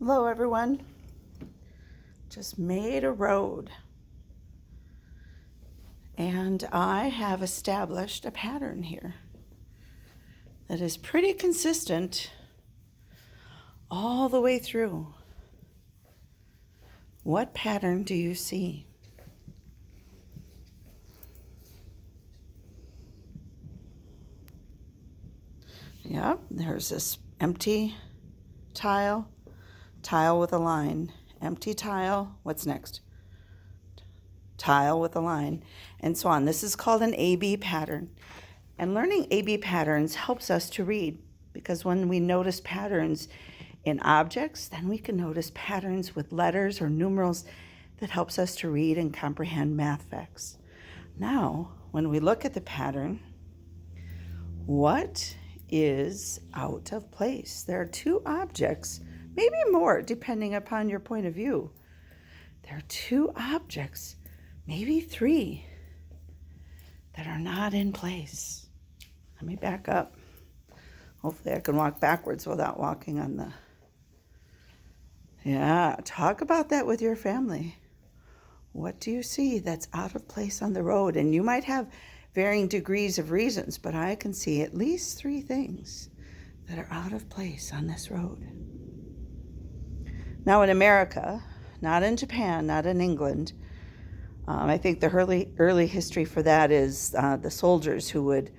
Hello everyone. Just made a road and I have established a pattern here that is pretty consistent all the way through. What pattern do you see? Yep, there's this empty tile with a line, empty tile, what's next? Tile with a line, and so on. This is called an A-B pattern. And learning A-B patterns helps us to read, because when we notice patterns in objects, then we can notice patterns with letters or numerals that helps us to read and comprehend math facts. Now, when we look at the pattern, what is out of place? There are two objects, maybe more, depending upon your point of view. There are two objects, maybe three, that are not in place. Let me back up. Hopefully I can walk backwards without walking on the... Yeah, talk about that with your family. What do you see that's out of place on the road? And you might have varying degrees of reasons, but I can see at least three things that are out of place on this road. Now in America, not in Japan, not in England, I think the early history for that is the soldiers who would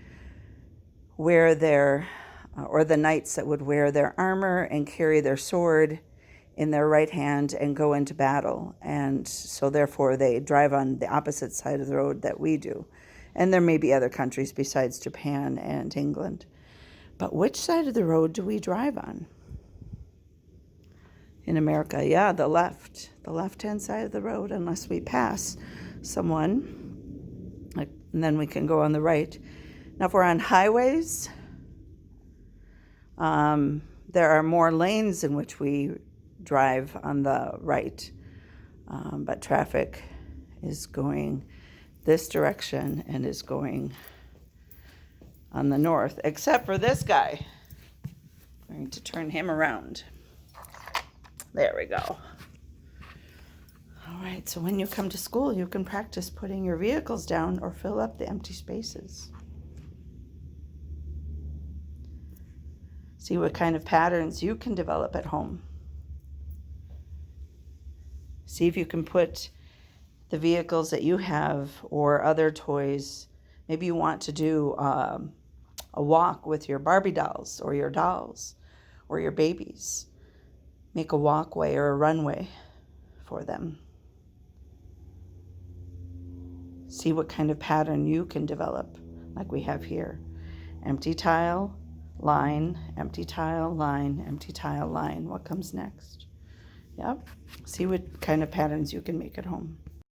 wear their, or the knights that would wear their armor and carry their sword in their right hand and go into battle. And so therefore they drive on the opposite side of the road that we do. And there may be other countries besides Japan and England. But which side of the road do we drive on? In America, yeah, the left-hand side of the road, unless we pass someone, and then we can go on the right. Now, if we're on highways, there are more lanes in which we drive on the right, but traffic is going this direction and is going on the north, except for this guy. I'm going to turn him around. There we go. All right, so when you come to school, you can practice putting your vehicles down or fill up the empty spaces. See what kind of patterns you can develop at home. See if you can put the vehicles that you have or other toys. Maybe you want to do a walk with your Barbie dolls or your babies. Make a walkway or a runway for them. See what kind of pattern you can develop, like we have here. Empty tile, line, empty tile, line, empty tile, line. What comes next? Yep. See what kind of patterns you can make at home.